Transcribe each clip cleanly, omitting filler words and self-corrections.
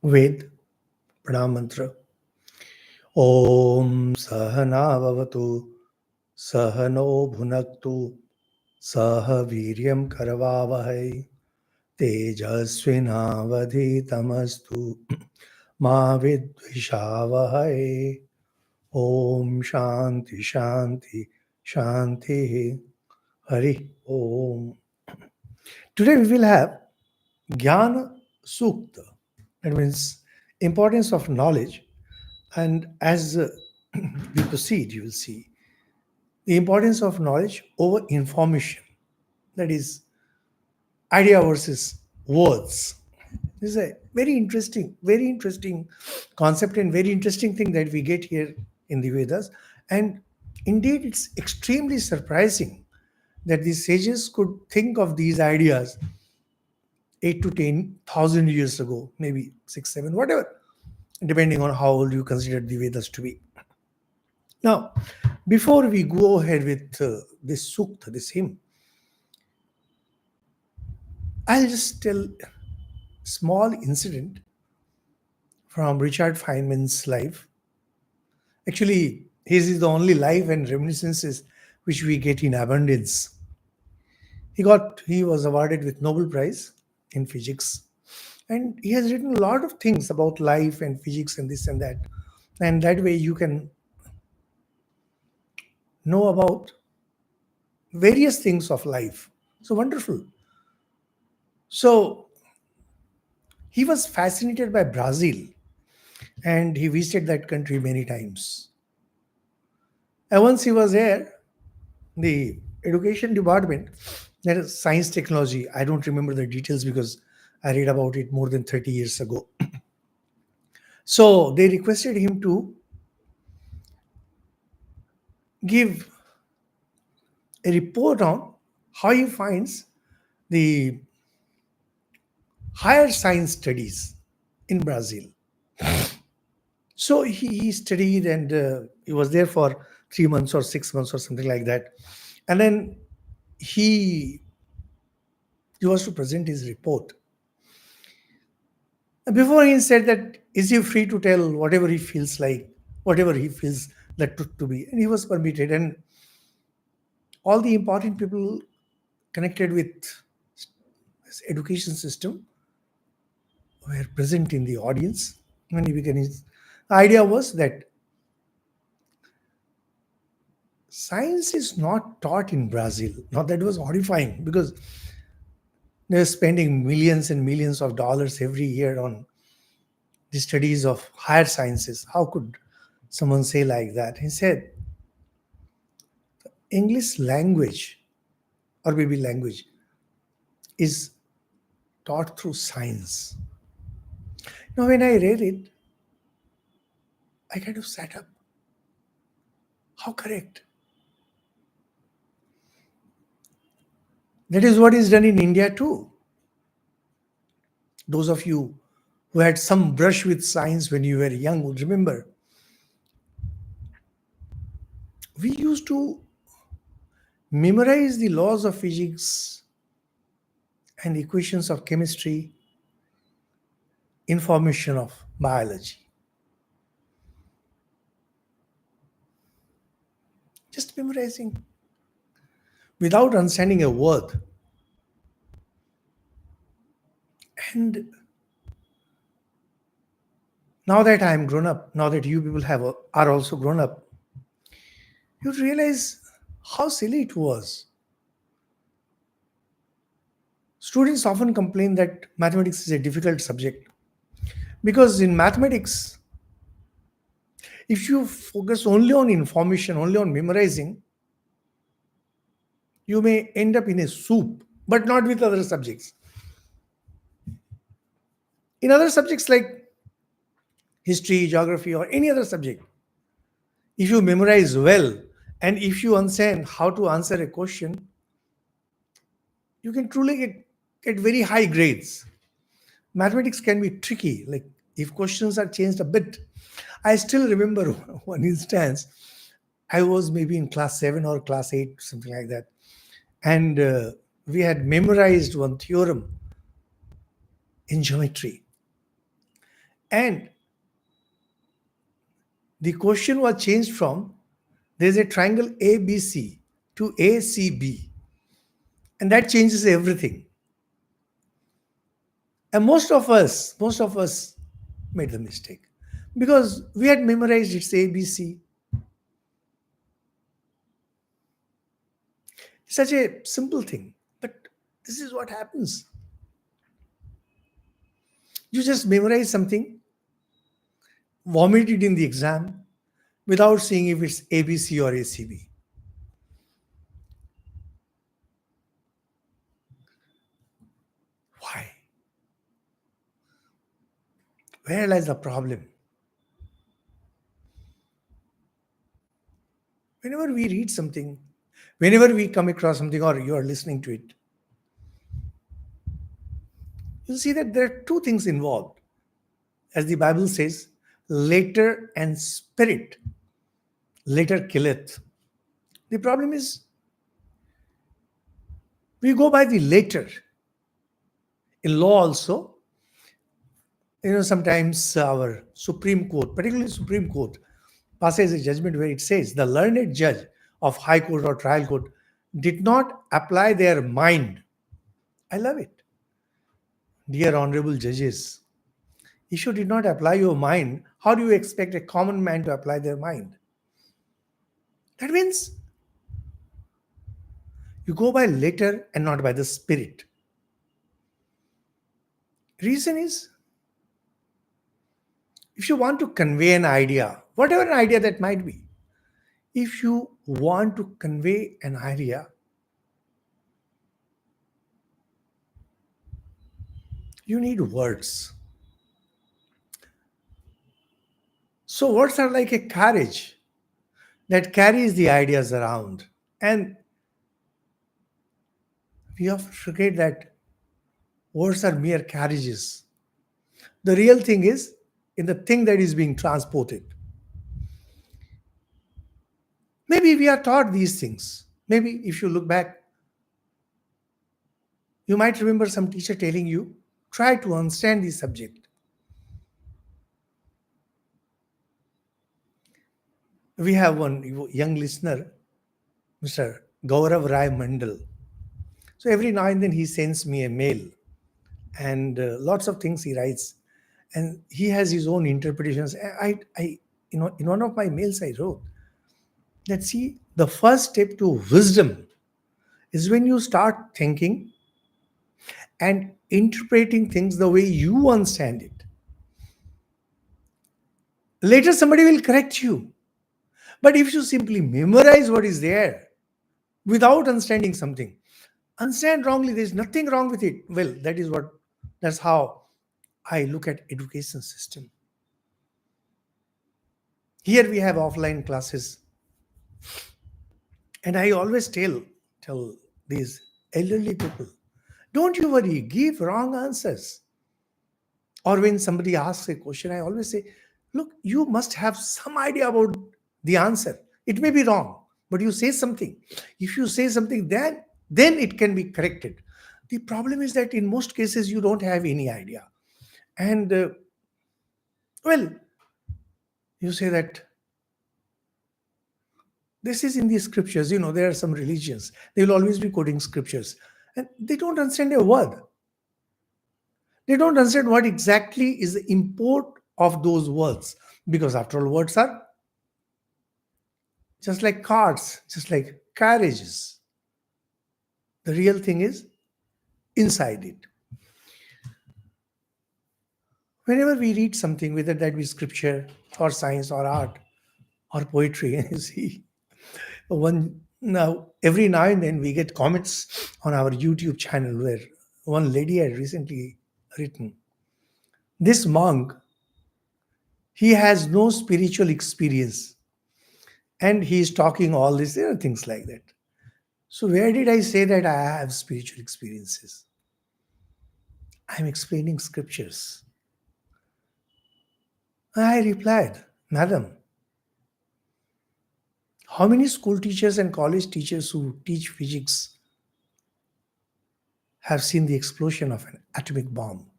Ved Pranam Mantra. Om Sahana Vavatu Sahano Bhunaktu Saha Viryam Karavavahai Tejasvinavadhitamastu Ma Vidvishavahai. Om Shanti Shanti Shanti Hari Om. Today we will have Jnana Sukta. That means importance of knowledge. And as we proceed, you will see the importance of knowledge over information. That is, idea versus words. This is a very interesting concept and very interesting thing that we get here in the Vedas. And indeed, it's extremely surprising that the sages could think of these ideas 8 to 10,000 years ago, maybe 6, 7, whatever, depending on how old you consider the Vedas to be. Now, before we go ahead with this sukta, this hymn, I'll just tell a small incident from Richard Feynman's life. Actually, his is the only life and reminiscences which we get in abundance. He was awarded with Nobel Prize in physics, and he has written a lot of things about life and physics and this and that. And that way you can know about various things of life. So wonderful. So he was fascinated by Brazil and he visited that country many times. And once he was there, the education department, that is science technology, I don't remember the details because I read about it more than 30 years ago. So they requested him to give a report on how he finds the higher science studies in Brazil. So he studied and he was there for 3 months or 6 months or something like that. And then he was to present his report. And before he said that, is he free to tell whatever he feels like, whatever he feels that truth to be? And he was permitted. And all the important people connected with this education system were present in the audience. When he began his idea was that science is not taught in Brazil. Now that was horrifying because they were spending millions and millions of dollars every year on the studies of higher sciences. How could someone say like that? He said, English language or maybe language is taught through science. Now when I read it, I kind of sat up. How correct? That is what is done in India too. Those of you who had some brush with science when you were young would remember. We used to memorize the laws of physics and equations of chemistry, information of biology. Just memorizing without understanding a word. And now that I am grown up, now that you people are also grown up, you realize how silly it was. Students often complain that mathematics is a difficult subject because in mathematics, if you focus only on information, only on memorizing, you may end up in a soup, but not with other subjects. In other subjects like history, geography, or any other subject, if you memorize well and if you understand how to answer a question, you can truly get very high grades. Mathematics can be tricky, like if questions are changed a bit. I still remember one instance. I was maybe in class 7 or class 8, something like that. And we had memorized one theorem in geometry. And the question was changed from there's a triangle ABC to ACB. And that changes everything. And most of us made the mistake because we had memorized its ABC. It's such a simple thing, but this is what happens. You just memorize something, vomit it in the exam without seeing if it's ABC or ACB. Why? Where lies the problem? Whenever we read something, whenever we come across something or you are listening to it, you'll see that there are two things involved. As the Bible says, letter and spirit. Letter killeth. The problem is we go by the letter. In law also, sometimes our Supreme Court, particularly Supreme Court, passes a judgment where it says the learned judge of High Court or Trial Court did not apply their mind. I love it. Dear honorable judges, if you did not apply your mind, how do you expect a common man to apply their mind? That means you go by letter and not by the spirit. Reason is, if you want to convey an idea, whatever an idea that might be, if you want to convey an idea, you need words. So words are like a carriage that carries the ideas around. And we often forget that words are mere carriages. The real thing is in the thing that is being transported. Maybe we are taught these things. Maybe if you look back, you might remember some teacher telling you, try to understand the subject. We have one young listener, Mr. Gaurav Rai Mandal. So every now and then he sends me a mail and lots of things he writes. And he has his own interpretations. In one of my mails I wrote that, see, the first step to wisdom is when you start thinking and interpreting things the way you understand it. Later somebody will correct you. But if you simply memorize what is there without understanding something, understand wrongly, there's nothing wrong with it. Well, that's how I look at education system. Here we have offline classes. And I always tell these elderly people, don't you worry, give wrong answers. Or when somebody asks a question, I always say, look, you must have some idea about the answer. It may be wrong, but you say something. If you say something, then it can be corrected. The problem is that in most cases, you don't have any idea. And, well, you say that this is in the scriptures. There are some religions. They will always be quoting scriptures. And they don't understand a word. They don't understand what exactly is the import of those words. Because after all, words are just like cards, just like carriages. The real thing is inside it. Whenever we read something, whether that be scripture or science or art or poetry, you see, every now and then we get comments on our YouTube channel where one lady had recently written, this monk, he has no spiritual experience and he is talking all this, things like that. So where did I say that I have spiritual experiences? I'm explaining scriptures. I replied, madam, how many school teachers and college teachers who teach physics have seen the explosion of an atomic bomb?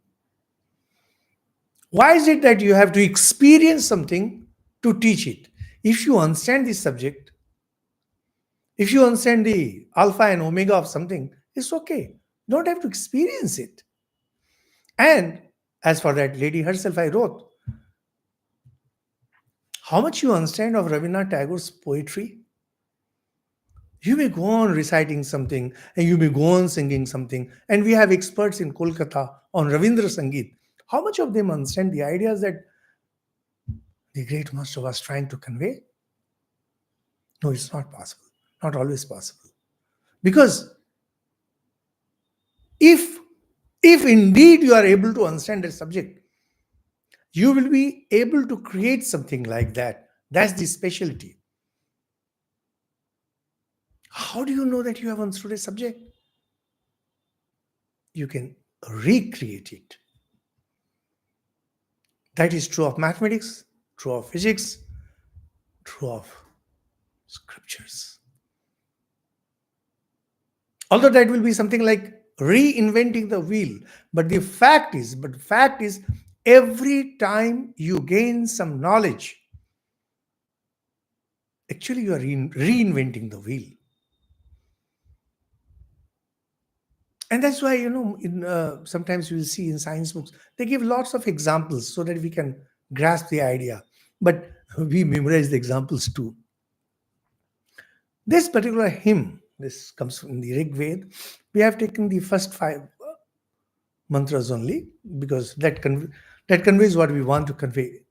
Why is it that you have to experience something to teach it? If you understand this subject, if you understand the alpha and omega of something, it's okay. Don't have to experience it. And as for that lady herself, I wrote, how much you understand of Rabindranath Tagore's poetry? You may go on reciting something and you may go on singing something. And we have experts in Kolkata on Ravindra Sangeet. How much of them understand the ideas that the great master was trying to convey? No, it's not possible. Not always possible. Because if indeed you are able to understand the subject, you will be able to create something like that. That's the specialty. How do you know that you have understood a subject? You can recreate it. That is true of mathematics, true of physics, true of scriptures. Although that will be something like reinventing the wheel. But the fact is, every time you gain some knowledge, actually you are reinventing the wheel. And that's why, sometimes you will see in science books, they give lots of examples so that we can grasp the idea. But we memorize the examples too. This particular hymn, this comes from the Rig Veda. We have taken the first 5 mantras only because that conveys what we want to convey.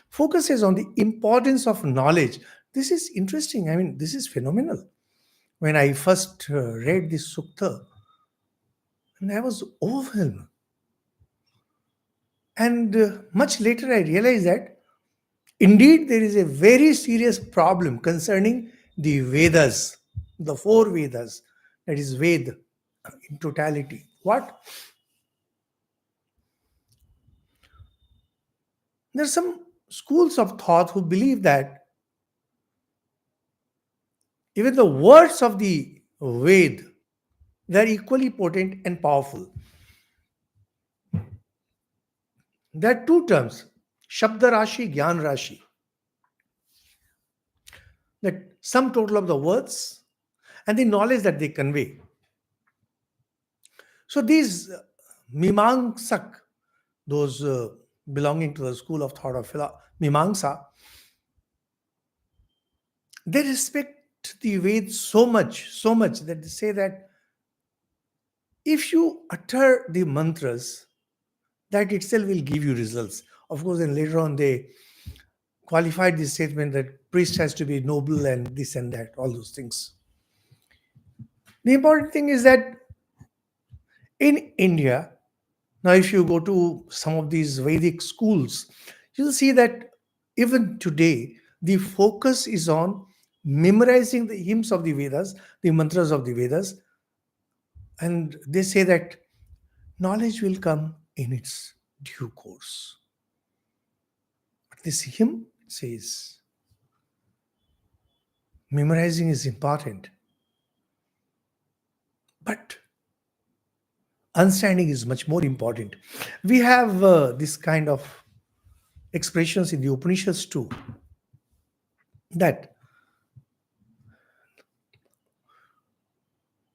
Focuses on the importance of knowledge. This is interesting. I mean, this is phenomenal. When I first read this sukta, and I was overwhelmed. And much later I realized that indeed there is a very serious problem concerning the Vedas, the 4 Vedas, that is Ved in totality. What? There are some schools of thought who believe that even the words of the Ved, they are equally potent and powerful. There are 2 terms, Shabda Rashi, Gyan Rashi. That sum total of the words and the knowledge that they convey. So these Mimamsak, those belonging to the school of thought of Mimamsa, they respect the Vedas so much that they say that if you utter the mantras, that itself will give you results. Of course, then later on they qualified this statement that priest has to be noble and this and that, all those things. The important thing is that in India, now if you go to some of these Vedic schools, you'll see that even today, the focus is on memorizing the hymns of the Vedas, the mantras of the Vedas, and they say that knowledge will come in its due course. But this hymn says memorizing is important, but understanding is much more important. We have this kind of expressions in the Upanishads too, that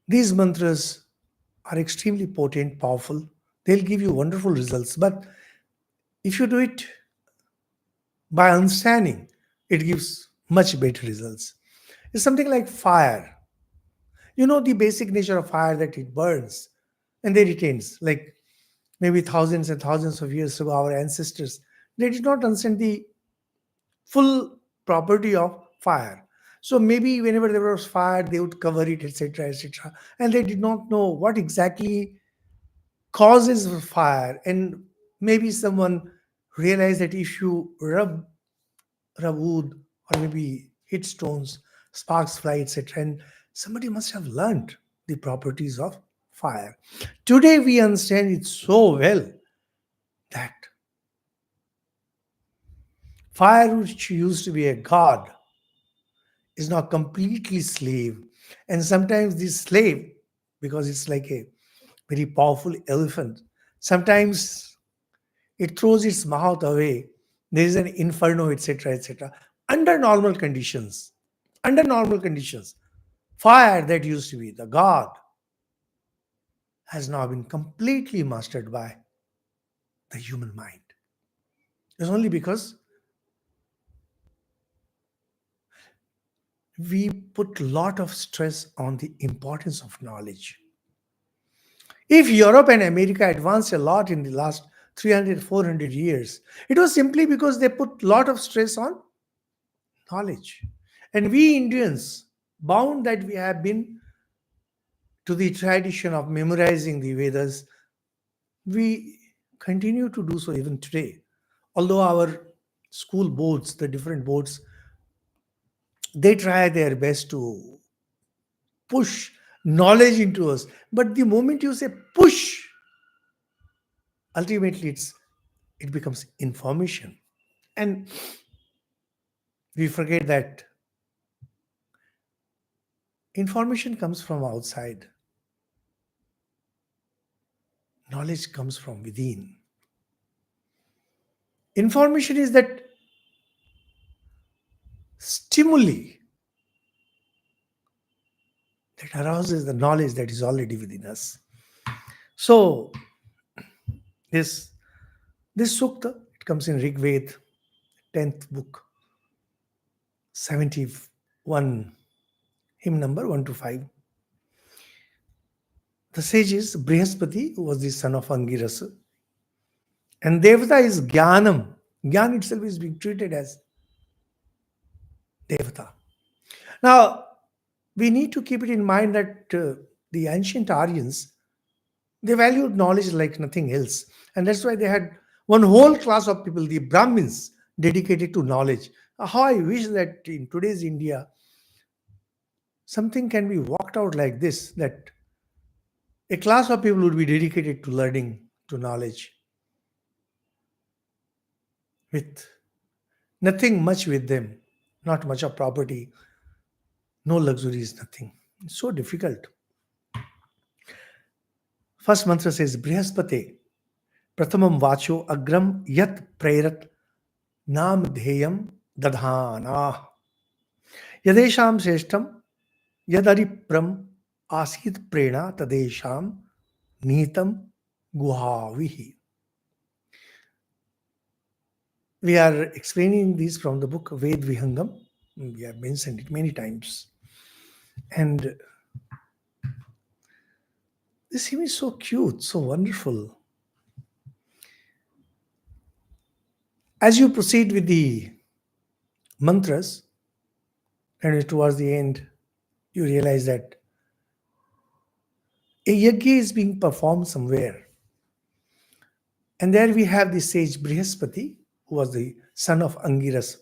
these mantras are extremely potent, powerful. They'll give you wonderful results. But if you do it by understanding, it gives much better results. It's something like fire. You know the basic nature of fire, that it burns and then retains. Like maybe thousands and thousands of years ago, our ancestors, they did not understand the full property of fire. So maybe whenever there was fire, they would cover it, etc., etc. And they did not know what exactly causes fire. And maybe someone realized that if you rub wood or maybe hit stones, sparks fly, etc. And somebody must have learned the properties of fire. Today we understand it so well that fire, which used to be a god, is now completely slave. And sometimes this slave, because it's like a very powerful elephant, sometimes it throws its mouth away. There is an inferno, etc., etc. Under normal conditions, fire that used to be the god has now been completely mastered by the human mind. It's only because we put a lot of stress on the importance of knowledge. If Europe and America advanced a lot in the last 300, 400 years, it was simply because they put a lot of stress on knowledge. And we Indians, bound that we have been to the tradition of memorizing the Vedas, we continue to do so even today. Although our school boards, the different boards, they try their best to push knowledge into us. But the moment you say push, ultimately it becomes information. And we forget that information comes from outside. Knowledge comes from within. Information is that stimuli that arouses the knowledge that is already within us. So this sukta, it comes in Rig Veda, 10th book, 71, hymn number 1 to 5. The sage is Brihaspati, who was the son of Angirasa. And Devata is Jnanam. Jnana itself is being treated as Devata. Now, we need to keep it in mind that the ancient Aryans, they valued knowledge like nothing else. And that's why they had one whole class of people, the Brahmins, dedicated to knowledge. How I wish that in today's India, something can be worked out like this, that a class of people would be dedicated to learning, to knowledge, with nothing much with them, not much of property, no luxuries, nothing. It's so difficult. First mantra says, Brihaspate, Prathamam Vacho Agram Yat Prerat Nam Dheyam Dadhana Yadesham Seshtam Yadaripram Asit Prena Tadesham Nitam Guhavihi. We are explaining these from the book Veda Vihangam. We have mentioned it many times. And this hymn is so cute, so wonderful. As you proceed with the mantras, and towards the end, you realize that a yajna is being performed somewhere. And there we have the sage Brihaspati, who was the son of Angiras.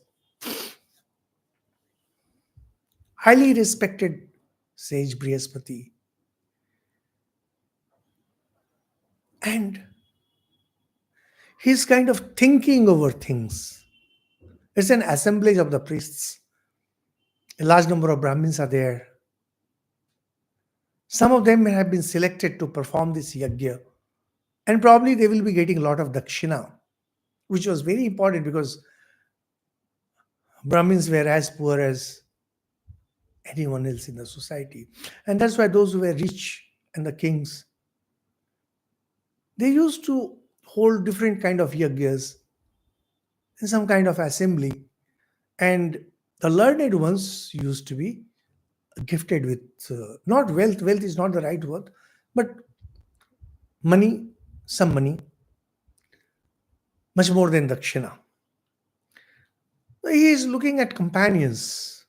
Highly respected sage Brihaspati. And he's kind of thinking over things. It's an assemblage of the priests. A large number of Brahmins are there. Some of them have been selected to perform this yajna. And probably they will be getting a lot of dakshina, which was very important because Brahmins were as poor as anyone else in the society. And that's why those who were rich and the kings, they used to hold different kind of yajnas in some kind of assembly. And the learned ones used to be gifted with, not wealth, wealth is not the right word, but money, some money, much more than dakshina. He is looking at companions,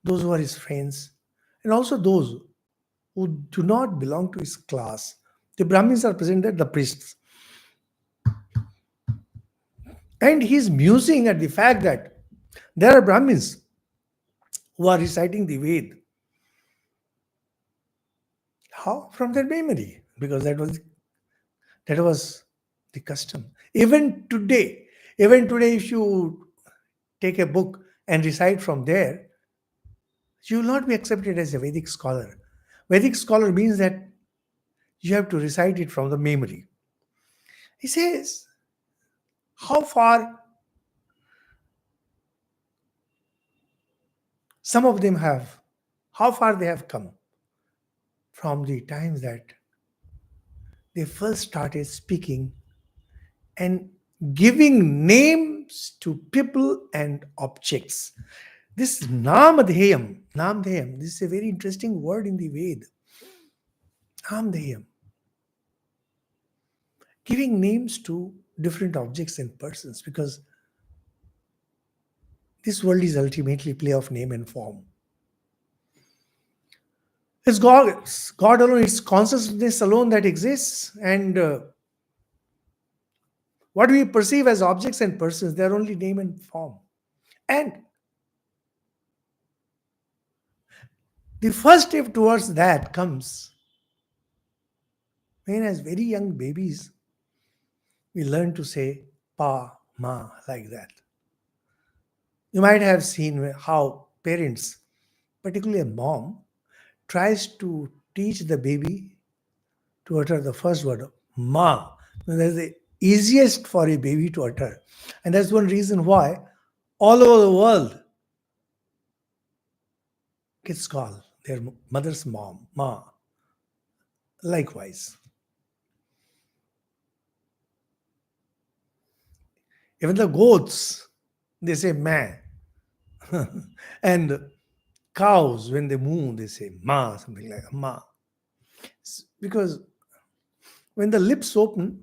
those who are his friends, and also those who do not belong to his class. The Brahmins are presented, the priests. And he's musing at the fact that there are Brahmins who are reciting the Ved. How? From their memory, because that was the custom. Even today, if you take a book and recite from there, you will not be accepted as a Vedic scholar. Vedic scholar means that you have to recite it from the memory. He says, how far some of them have, how far they have come from the times that they first started speaking and giving names to people and objects. This Namdheyam, this is a very interesting word in the Ved. Namdheyam, giving names to different objects and persons, because this world is ultimately play of name and form. It's God alone, it's consciousness alone that exists, and what we perceive as objects and persons, they're only name and form. And the first step towards that comes when, as very young babies, we learn to say pa, ma, like that. You might have seen how parents, particularly a mom, tries to teach the baby to utter the first word, ma. That's the easiest for a baby to utter. And that's one reason why all over the world kids call their mother's mom, ma. Likewise. Even the goats, they say ma. And cows, when they moo, they say ma, something like ma. Because when the lips open,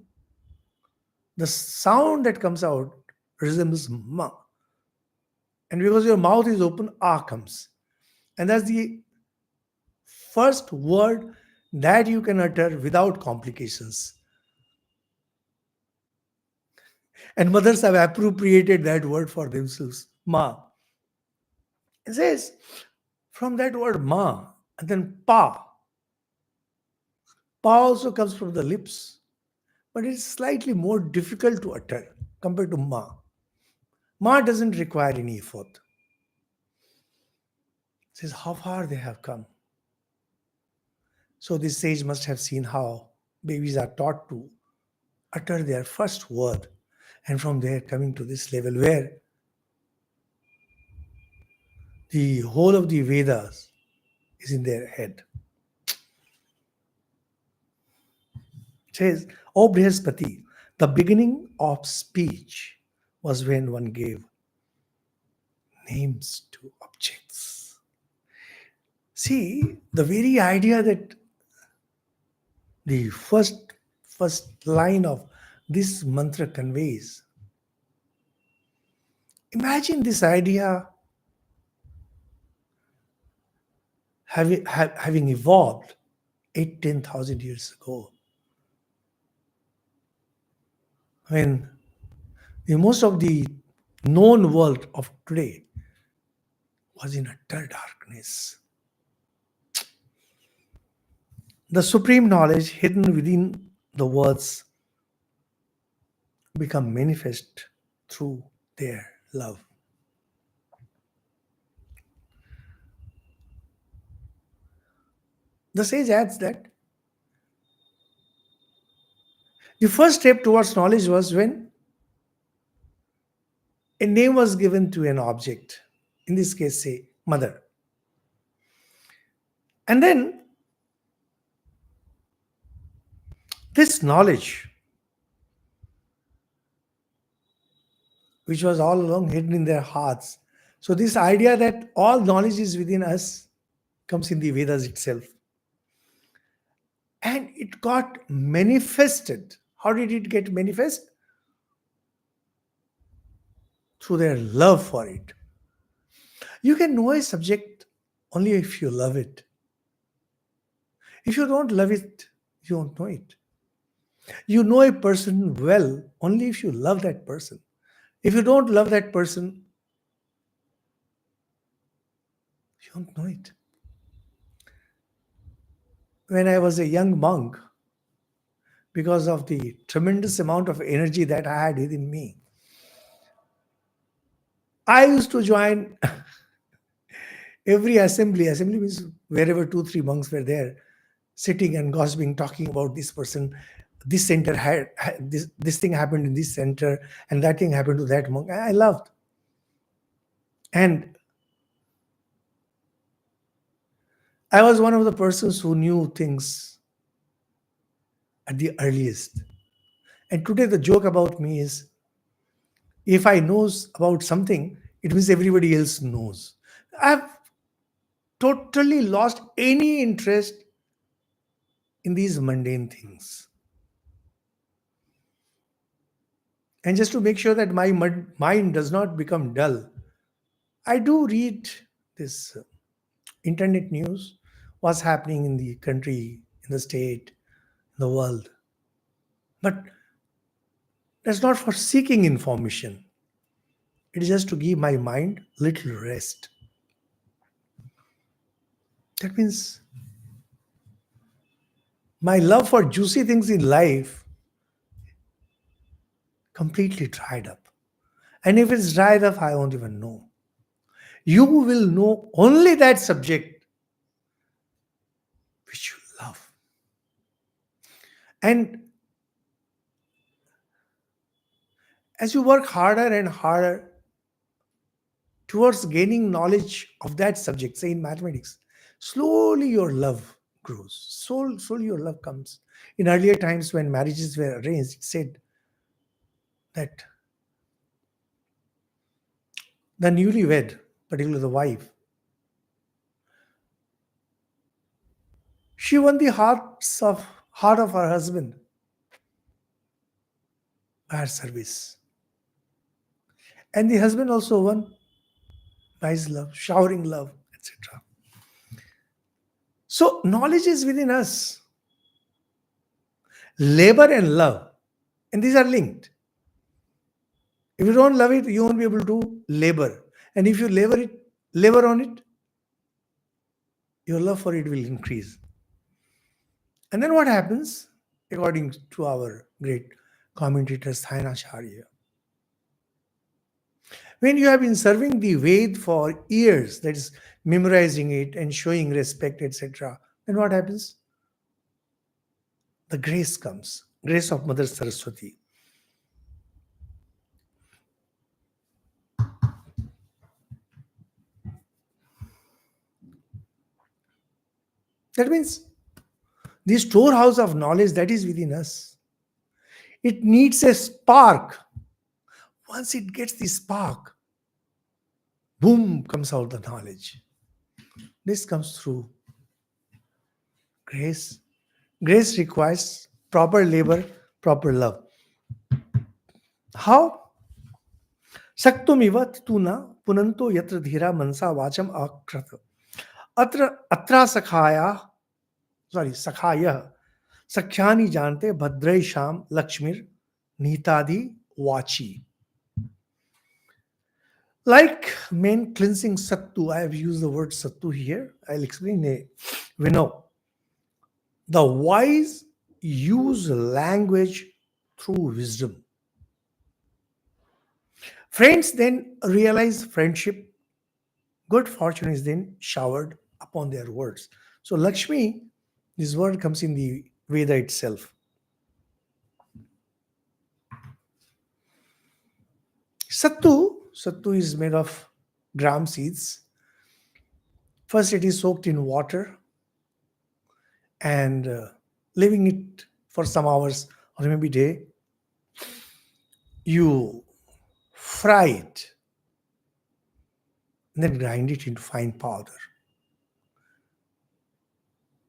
the sound that comes out resembles ma. And because your mouth is open, ah comes. And that's the first word that you can utter without complications. And mothers have appropriated that word for themselves, ma. It says, from that word ma, and then pa. Pa also comes from the lips, but it's slightly more difficult to utter compared to ma. Ma doesn't require any effort. It says how far they have come. So this sage must have seen how babies are taught to utter their first word, and from there coming to this level where the whole of the Vedas is in their head. It says, O Brihaspati, the beginning of speech was when one gave names to objects. See, the very idea that the first line of this mantra conveys. Imagine this idea having evolved 10,000 years ago, when the most of the known world of today was in utter darkness. The supreme knowledge hidden within the words become manifest through their love. The sage adds that the first step towards knowledge was when a name was given to an object, in this case, say, mother. And then this knowledge, which was all along hidden in their hearts. So this idea that all knowledge is within us comes in the Vedas itself. And it got manifested. How did it get manifest? Through their love for it. You can know a subject only if you love it. If you don't love it, you don't know it. You know a person well only if you love that person. If you don't love that person, you don't know it. When I was a young monk, because of the tremendous amount of energy that I had within me, I used to join every assembly. Assembly means wherever 2-3 monks were there, sitting and gossiping, talking about this person. this center had this thing happened in this center, and that thing happened to that monk. I loved. And I was one of the persons who knew things at the earliest. And today the joke about me is, if I knows about something, it means everybody else knows. I've totally lost any interest in these mundane things. And just to make sure that my mind does not become dull, I do read this internet news, what's happening in the country, in the state, in the world. But that's not for seeking information. It is just to give my mind little rest. That means my love for juicy things in life completely dried up. And if it's dried up, I won't even know. You will know only that subject which you love. And as you work harder and harder towards gaining knowledge of that subject, say in mathematics, slowly your love grows. Slowly your love comes. In earlier times when marriages were arranged, it said that the newlywed, particularly the wife, she won the heart of her husband by her service. And the husband also won by his love, showering love, etc. So knowledge is within us. Labor and love, and these are linked. If you don't love it, you won't be able to labor. And if you labor on it, your love for it will increase. And then what happens, according to our great commentator Sainacharya? When you have been serving the Ved for years, that is memorizing it and showing respect, etc., then what happens? The grace comes, grace of Mother Saraswati. That means the storehouse of knowledge that is within us, it needs a spark. Once it gets the spark, boom, comes out the knowledge. This comes through grace. Grace requires proper labor, proper love. How? Saktumiva tuna punanto yatra dhira mansa vacham akrata. Atra sakhaya sakhyani jante bhadrai sham lakshmir nitadi vachi. Like men cleansing sattu, I have used the word sattu here. I'll explain. We know the wise use language through wisdom. Friends then realize friendship. Good fortune is then showered upon their words. So Lakshmi, this word comes in the Veda itself. Sattu is made of gram seeds. First it is soaked in water and leaving it for some hours or maybe day. You fry it and then grind it into fine powder.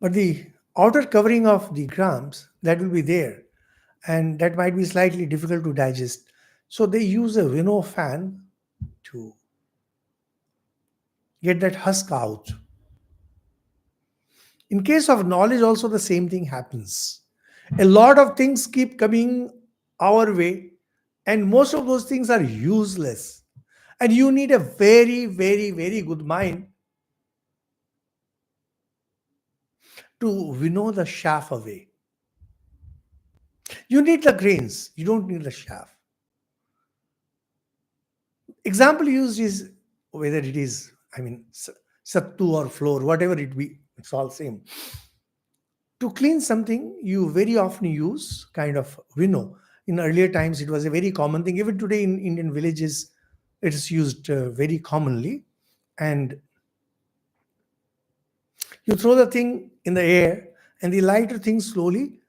But the outer covering of the grams, that will be there, and that might be slightly difficult to digest. So they use a winnow fan to get that husk out. In case of knowledge also the same thing happens. A lot of things keep coming our way and most of those things are useless. And you need a very, very, very good mind to winnow the chaff away. You need the grains, you don't need the chaff. Example used is whether it is, sattu or flour, whatever it be, it's all same. To clean something, you very often use kind of winnow. In earlier times, it was a very common thing. Even today in Indian villages, it is used very commonly. And you throw the thing in the air, and the lighter things slowly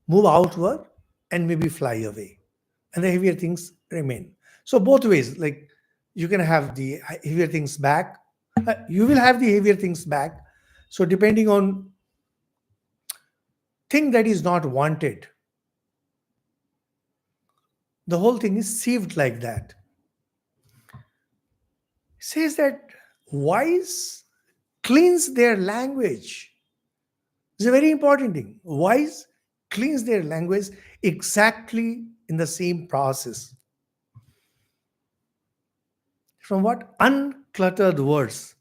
move outward and maybe fly away, and the heavier things remain. So both ways, like you can have the heavier things back, you will have the heavier things back. So depending on thing that is not wanted, the whole thing is sieved like that. It says that wise cleans their language. It's a very important thing. Wise cleans their language exactly in the same process. From what? Uncluttered words.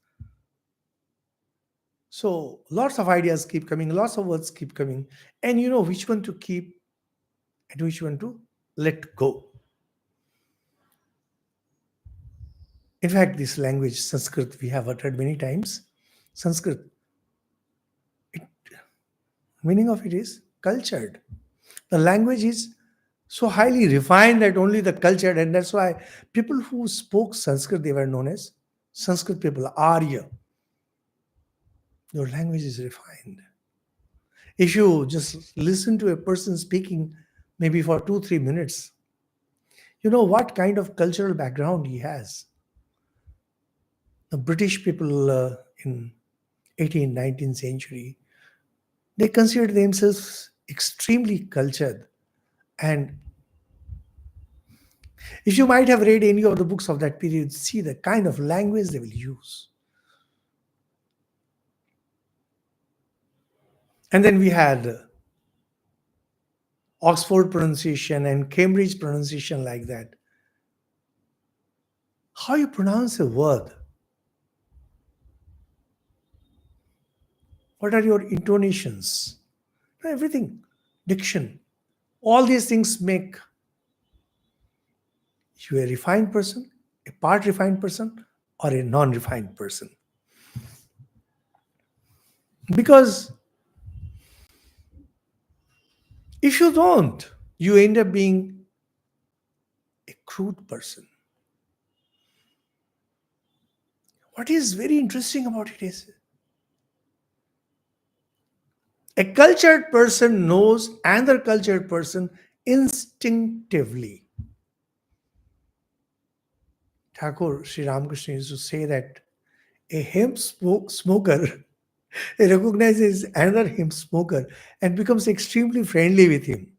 So lots of ideas keep coming, lots of words keep coming, and you know which one to keep and which one to let go. In fact, this language, Sanskrit, we have uttered many times. Sanskrit, it, meaning of it is cultured. The language is so highly refined that only the cultured, and that's why people who spoke Sanskrit, they were known as Sanskrit people, Arya. Your language is refined. If you just listen to a person speaking maybe for 2 3 minutes, you know what kind of cultural background he has. The British people in 18th, 19th century, they considered themselves extremely cultured. And if you might have read any of the books of that period, see the kind of language they will use. And then we had Oxford pronunciation and Cambridge pronunciation like that. How you pronounce a word? What are your intonations? Everything. Diction. All these things make you a refined person, a part refined person, or a non refined person. Because if you don't, you end up being a crude person. What is very interesting about it is a cultured person knows another cultured person instinctively. Thakur Sri Ramakrishna used to say that a hemp smoker recognizes another hemp smoker and becomes extremely friendly with him.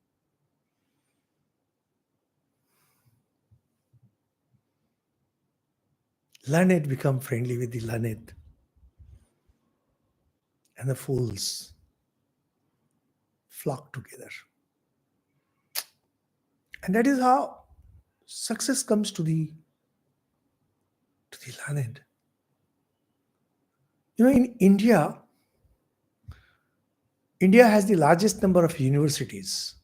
Learned become friendly with the learned, and the fools flock together. And that is how success comes to the learned. You know, in India, India has the largest number of universities.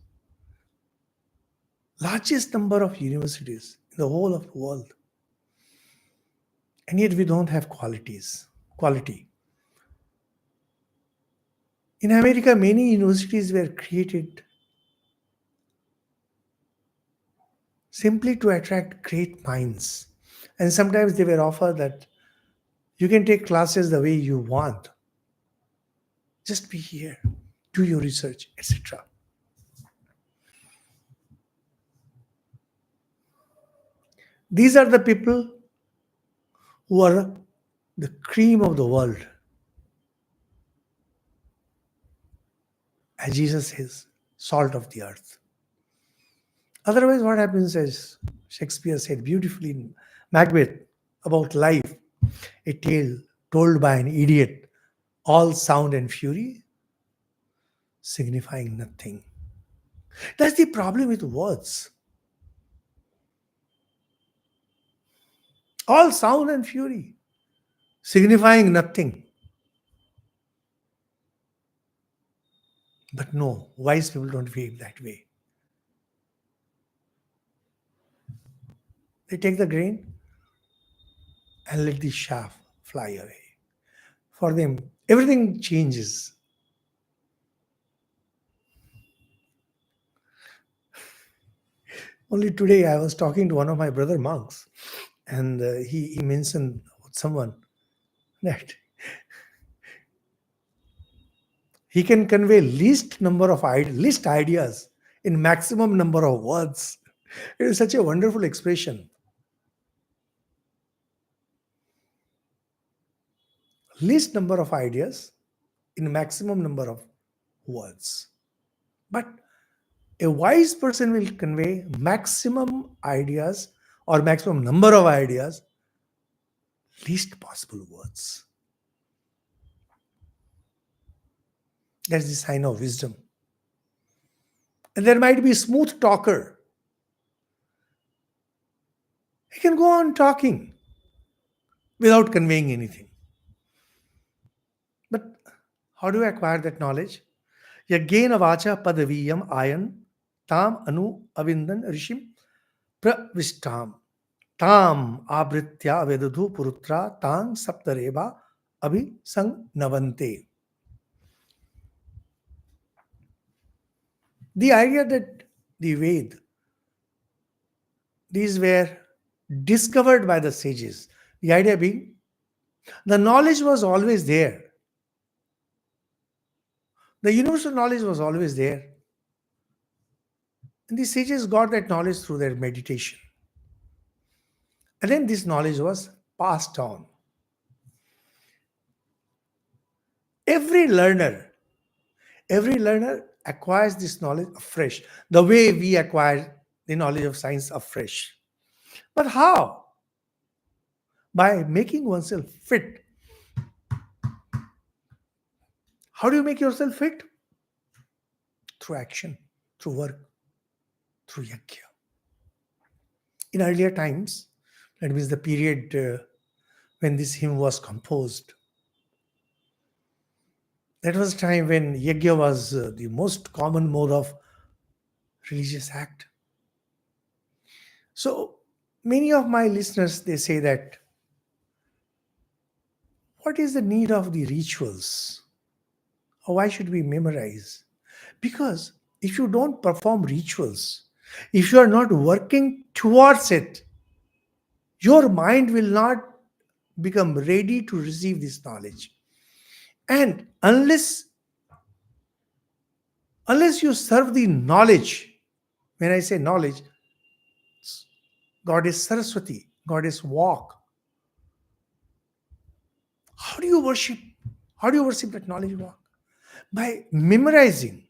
Largest number of universities in the whole of the world. And yet we don't have quality. In America, many universities were created simply to attract great minds. And sometimes they were offered that you can take classes the way you want. Just be here, do your research, etc. These are the people who are the cream of the world. As Jesus says, salt of the earth. Otherwise, what happens, as Shakespeare said beautifully in Macbeth about life, a tale told by an idiot, all sound and fury, signifying nothing. That's the problem with words. All sound and fury, signifying nothing. But no, wise people don't behave that way. They take the grain and let the shaft fly away. For them, everything changes. Only today I was talking to one of my brother monks, and he mentioned someone that he can convey least ideas in maximum number of words. It is such a wonderful expression. Least number of ideas in maximum number of words. But a wise person will convey maximum ideas or maximum number of ideas, least possible words. That's the sign of wisdom. And there might be a smooth talker. He can go on talking without conveying anything. But how do I acquire that knowledge? Yagena vacha padaviyam ayan tam anu avindan rishim pravishtam tam abritya vedadhu purutra tan saptareva abhisang navante. The idea that the Ved, these were discovered by the sages. The idea being, the knowledge was always there. The universal knowledge was always there. And the sages got that knowledge through their meditation. And then this knowledge was passed on. Every learner acquires this knowledge afresh, the way we acquire the knowledge of science afresh. But how? By making oneself fit. How do you make yourself fit? Through action, through work, through yajna. In earlier times, that means the period when this hymn was composed, that was a time when yajna was the most common mode of religious act. So many of my listeners, they say that, what is the need of the rituals? Or why should we memorize? Because if you don't perform rituals, if you are not working towards it, your mind will not become ready to receive this knowledge. And unless you serve the knowledge, when I say knowledge, God is Saraswati, God is walk. How do you worship? How do you worship that knowledge walk? By memorizing,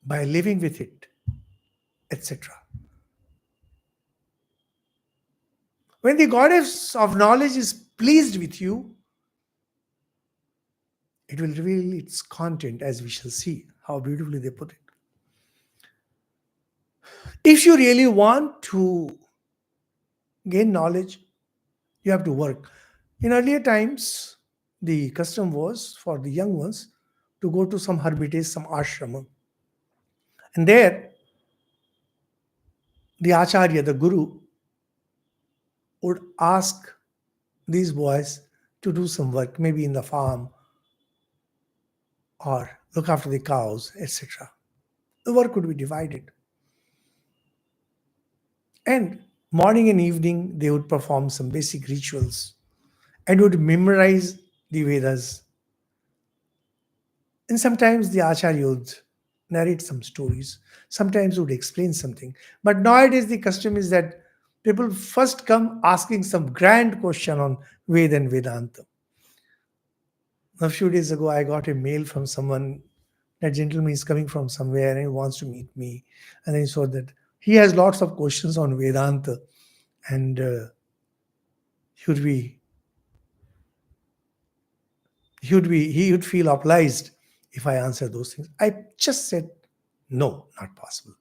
by living with it, etc. When the goddess of knowledge is pleased with you, it will reveal its content, as we shall see how beautifully they put it. If you really want to gain knowledge, you have to work. In earlier times, the custom was for the young ones to go to some hermitage, some ashrama. And there, the acharya, the guru, would ask these boys to do some work, maybe in the farm or look after the cows, etc. The work could be divided. And morning and evening, they would perform some basic rituals and would memorize the Vedas. And sometimes the Acharya would narrate some stories, sometimes would explain something. But nowadays, the custom is that people first come asking some grand question on Veda and Vedanta. A few days ago, I got a mail from someone. That gentleman is coming from somewhere and he wants to meet me. And then he saw that he has lots of questions on Vedanta, and he would feel obliged if I answer those things. I just said, no, not possible.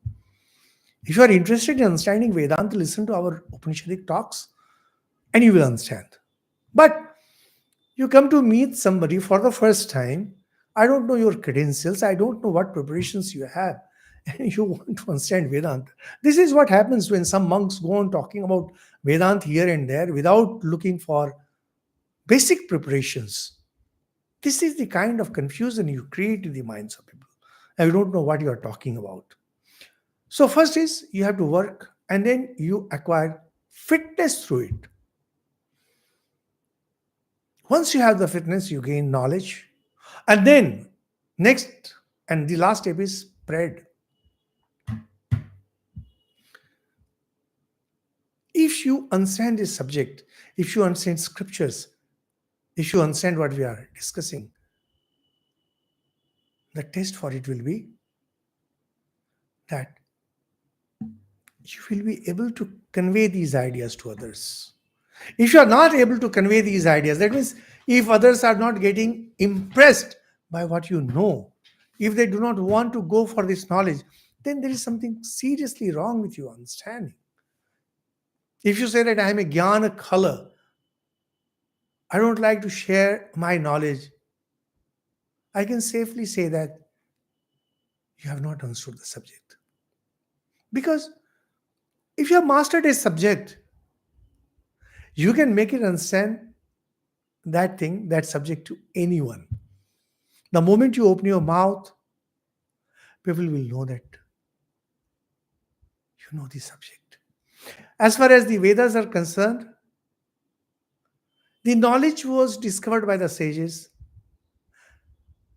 If you are interested in understanding Vedanta, listen to our Upanishadic talks and you will understand. But you come to meet somebody for the first time, I don't know your credentials, I don't know what preparations you have, and you want to understand Vedanta. This is what happens when some monks go on talking about Vedanta here and there without looking for basic preparations. This is the kind of confusion you create in the minds of people. And you don't know what you are talking about. So first is you have to work and then you acquire fitness through it. Once you have the fitness, you gain knowledge. And then next and the last step is spread. If you understand this subject, if you understand scriptures, if you understand what we are discussing, the test for it will be that you will be able to convey these ideas to others. If you are not able to convey these ideas, that means if others are not getting impressed by what you know, if they do not want to go for this knowledge, then there is something seriously wrong with your understanding. If you say that I am a Jnana color, I don't like to share my knowledge, I can safely say that you have not understood the subject. Because if you have mastered a subject, you can make it understand that thing, that subject to anyone. The moment you open your mouth, people will know that you know the subject. As far as the Vedas are concerned, the knowledge was discovered by the sages,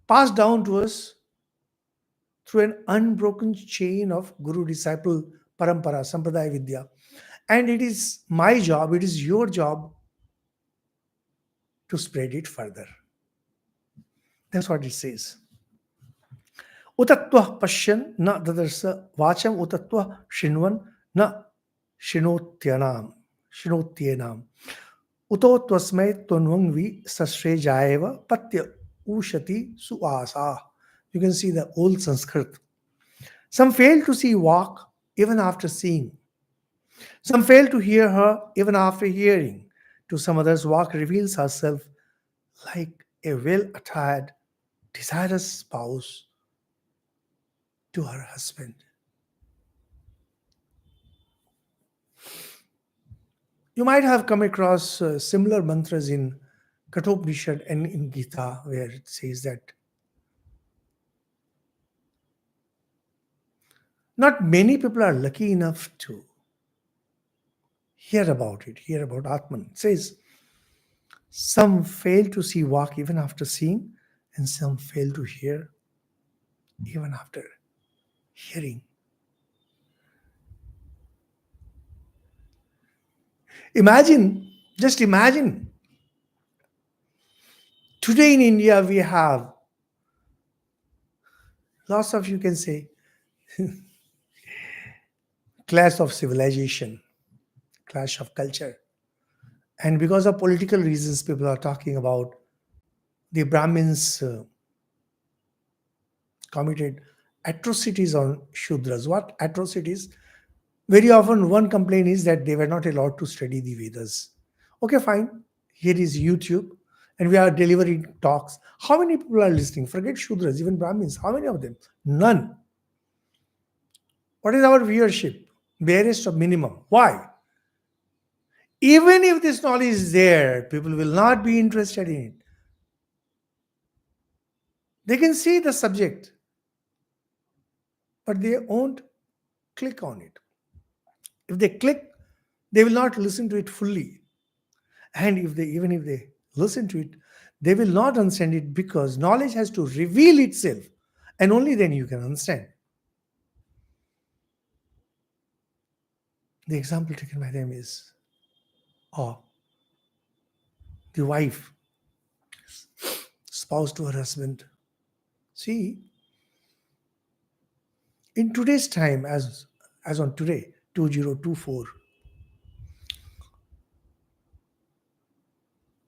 passed down to us through an unbroken chain of guru disciple parampara, sampradaya vidya. And it is my job, it is your job to spread it further. That's what it says. Utatva pashyan na dadarsa vacham utatva shinvan na shinotyanam. Shinotyanam. Uto tvasmai tonvangvi sasrejaeva patya ushati suasa. You can see the old Sanskrit. Some fail to see walk even after seeing. Some fail to hear her even after hearing. To some others, walk reveals herself like a well-attired, desirous spouse to her husband. You might have come across similar mantras in Kathopanishad and in Gita, where it says that not many people are lucky enough to hear about it, hear about Atman. It says, some fail to see walk even after seeing, and some fail to hear even after hearing. Imagine, just imagine, today in India we have lots of, you can say, clash of civilization, clash of culture. And because of political reasons, people are talking about the Brahmins committed atrocities on Shudras. What atrocities? Very often one complaint is that they were not allowed to study the Vedas. Okay, fine. Here is YouTube and we are delivering talks. How many people are listening? Forget Shudras, even Brahmins. How many of them? None. What is our viewership? Barest of minimum. Why? Even if this knowledge is there, people will not be interested in it. They can see the subject, but they won't click on it. If they click, they will not listen to it fully. And even if they listen to it, they will not understand it because knowledge has to reveal itself, and only then you can understand. The example taken by them is the wife, spouse to her husband. See, in today's time, as on today, 2024,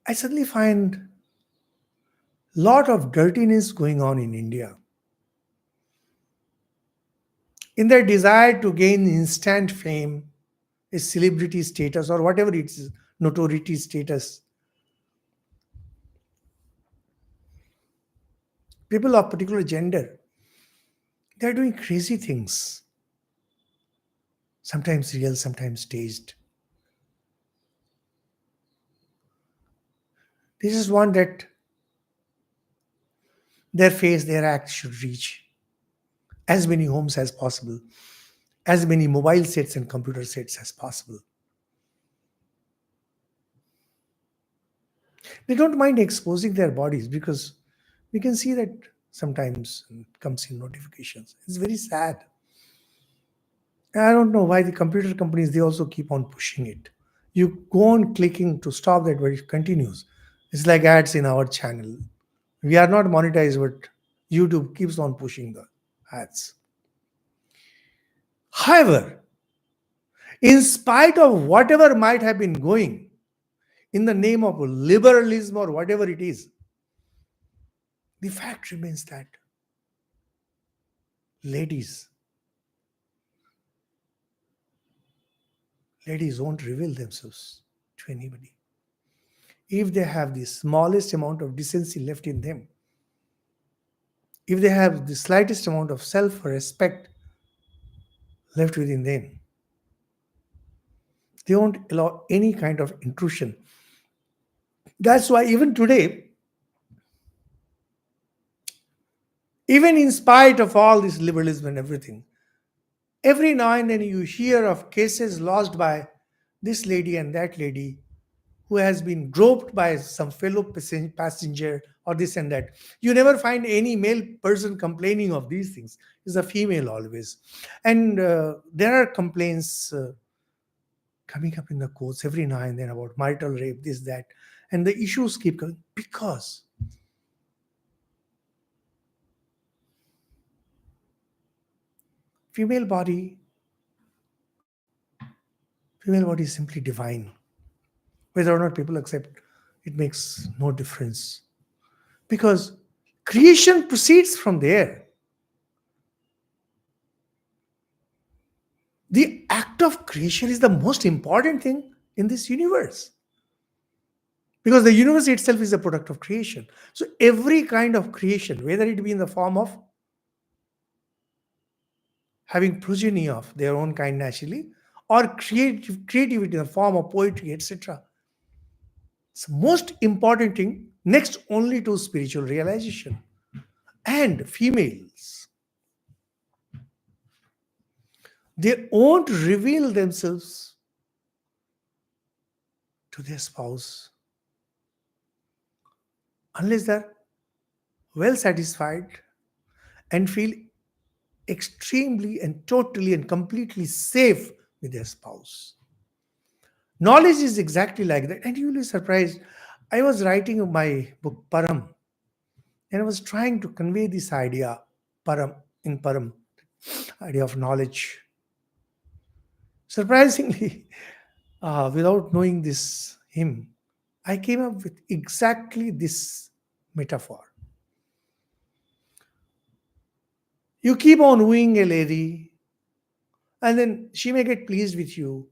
I suddenly find a lot of dirtiness going on in India. In their desire to gain instant fame, a celebrity status, or whatever it is, notoriety status, people of particular gender, they are doing crazy things. Sometimes real, sometimes staged. This is one that their face, their act should reach as many homes as possible, as many mobile sets and computer sets as possible. They don't mind exposing their bodies because we can see that sometimes it comes in notifications. It's very sad. I don't know why the computer companies, they also keep on pushing it. You go on clicking to stop that, but it continues. It's like ads in our channel. We are not monetized, but YouTube keeps on pushing the ads. However, in spite of whatever might have been going in the name of liberalism or whatever it is, the fact remains that ladies won't reveal themselves to anybody. If they have the smallest amount of decency left in them, if they have the slightest amount of self-respect left within them, they won't allow any kind of intrusion. That's why even today, even in spite of all this liberalism and everything, every now and then you hear of cases lost by this lady and that lady who has been groped by some fellow passenger or this and that. You never find any male person complaining of these things. It's a female always. And there are complaints coming up in the courts every now and then about marital rape, this, that. And the issues keep coming because female body is simply divine. Whether or not people accept, it makes no difference. Because creation proceeds from there. The act of creation is the most important thing in this universe. Because the universe itself is a product of creation. So every kind of creation, whether it be in the form of having progeny of their own kind naturally, or creativity in the form of poetry, etc. It's the most important thing, next only to spiritual realization. And females, they won't reveal themselves to their spouse unless they're well satisfied and feel extremely and totally and completely safe with their spouse. Knowledge is exactly like that. And you'll be surprised. I was writing my book Param, and I was trying to convey this idea, Param, idea of knowledge. Surprisingly, without knowing this hymn, I came up with exactly this metaphor. You keep on wooing a lady, and then she may get pleased with you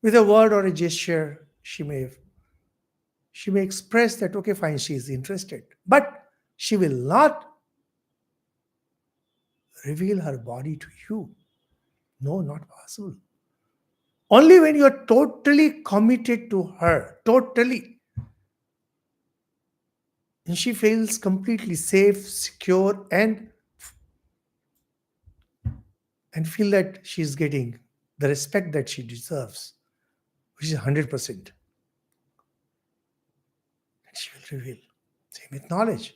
with a word or a gesture. She may express that, okay, fine, she is interested, but she will not reveal her body to you. No, not possible. Only when you are totally committed to her, totally, and she feels completely safe, secure, and feel that she is getting the respect that she deserves, which is 100%. And she will reveal. Same with knowledge.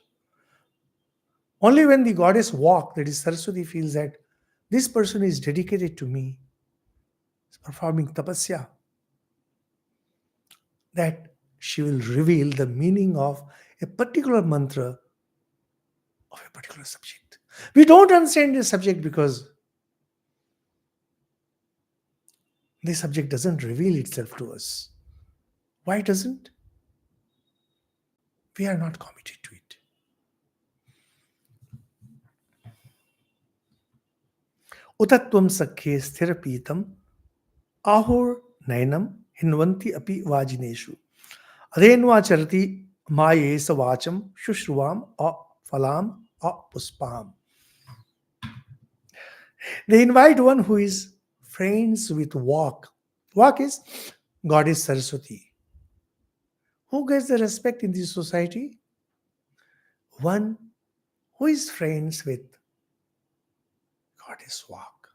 Only when the goddess walk, that is Saraswati, feels that this person is dedicated to me, is performing tapasya, that she will reveal the meaning of a particular mantra of a particular subject. We don't understand this subject because this subject doesn't reveal itself to us. Why doesn't? We are not committed to it. Utatvam sakhe sthirapitam ahur nainam hinvanti api vajineshu adhenva charati maye savacham shushruvam a phalam a puspam. They invite one who is friends with walk. Walk is goddess Saraswati. Who gets the respect in this society? One who is friends with What is walk?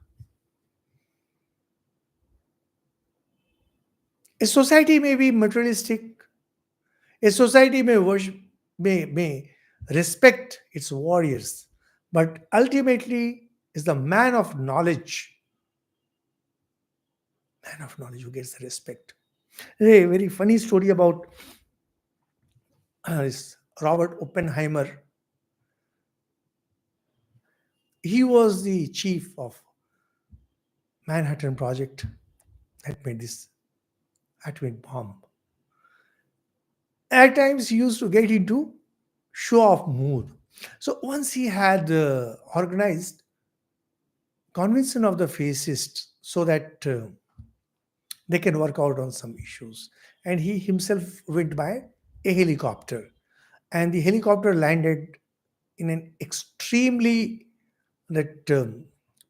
A society may be materialistic. A society may worship, may respect its warriors, but ultimately is the man of knowledge who gets the respect. There's a very funny story about this Robert Oppenheimer. He was the chief of Manhattan Project that made this atomic bomb. At times, he used to get into show off mood. So once he had organized convention of the fascists so that they can work out on some issues, and he himself went by a helicopter, and the helicopter landed in an extremely that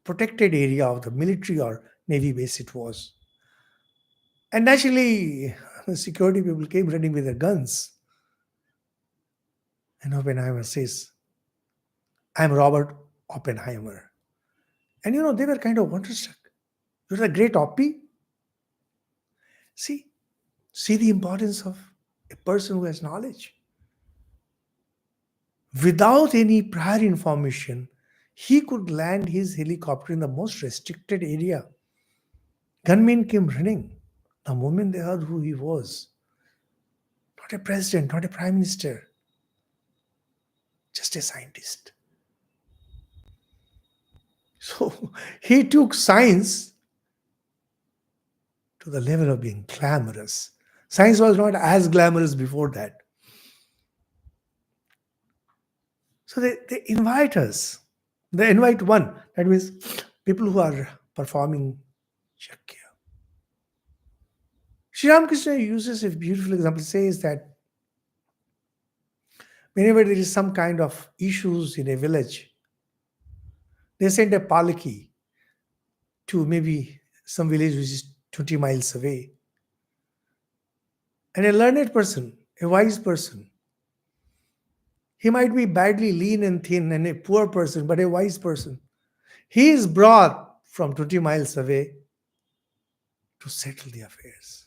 protected area of the military or navy base it was. And naturally, the security people came running with their guns. And Oppenheimer says, I'm Robert Oppenheimer. And they were kind of wonderstruck. You're a great Oppie. See, see the importance of a person who has knowledge. Without any prior information, he could land his helicopter in the most restricted area. Gunmen came running the moment they heard who he was. Not a president, not a prime minister, just a scientist. So he took science to the level of being glamorous. Science was not as glamorous before that. So they invite us. They invite one. That means people who are performing Shakya. Sri Ramakrishna uses a beautiful example, says that whenever there is some kind of issues in a village, they send a palaki to maybe some village which is 20 miles away. And a learned person, a wise person, he might be badly lean and thin and a poor person, but a wise person. He is brought from 20 miles away to settle the affairs.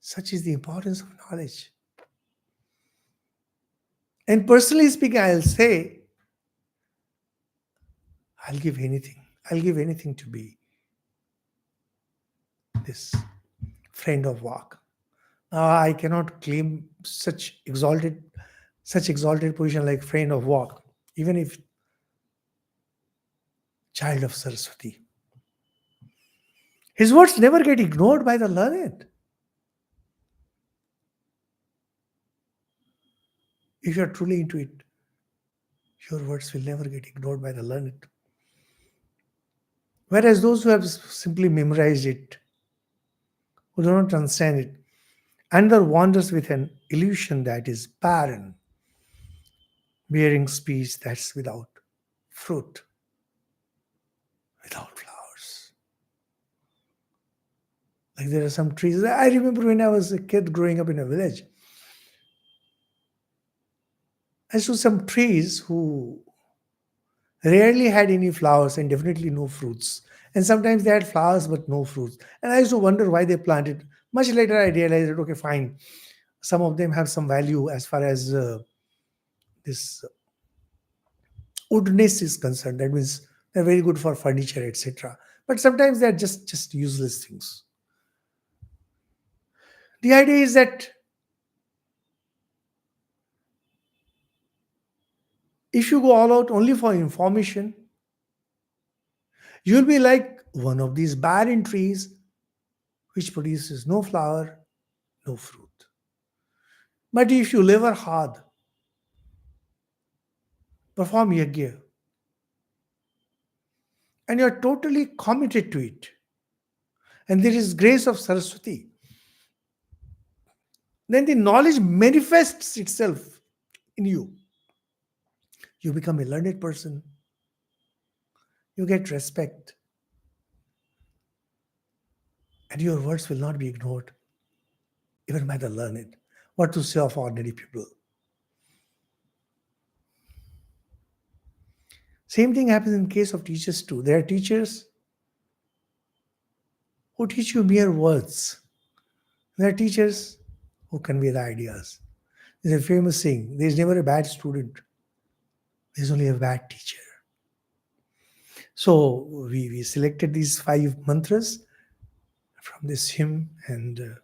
Such is the importance of knowledge. And personally speaking, I'll say, I'll give anything. I'll give anything to be this friend of walk. I cannot claim such exalted position like friend of walk, even if child of Saraswati. His words never get ignored by the learned. If you are truly into it, your words will never get ignored by the learned. Whereas those who have simply memorized it, who do not understand it, another wanders with an illusion that is barren, bearing speech that's without fruit, without flowers. Like there are some trees. I remember when I was a kid growing up in a village, I saw some trees who rarely had any flowers and definitely no fruits. And sometimes they had flowers but no fruits. And I used to wonder why they planted. Much later, I realized that, okay, fine. Some of them have some value as far as this woodness is concerned. That means they're very good for furniture, etc. But sometimes they're just useless things. The idea is that if you go all out only for information, you'll be like one of these barren trees which produces no flower, no fruit. But if you labor hard, perform yajna, and you're totally committed to it, and there is grace of Saraswati, then the knowledge manifests itself in you. You become a learned person. You get respect. And your words will not be ignored, even by the learned. What to say of ordinary people? Same thing happens in case of teachers too. There are teachers who teach you mere words. There are teachers who convey the ideas. There's a famous saying, there's never a bad student. There's only a bad teacher. So we selected these 5 mantras from this hymn, and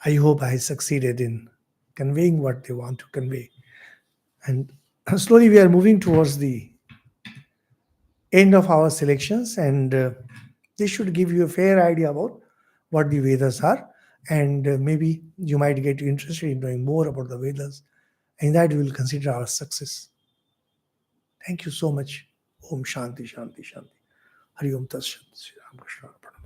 I hope I succeeded in conveying what they want to convey. And slowly we are moving towards the end of our selections, and this should give you a fair idea about what the Vedas are, and maybe you might get interested in knowing more about the Vedas, and that we will consider our success. Thank you so much. Om Shanti Shanti Shanti. Hari Om Tat Sat. Sri Ram Krishna Arpanam.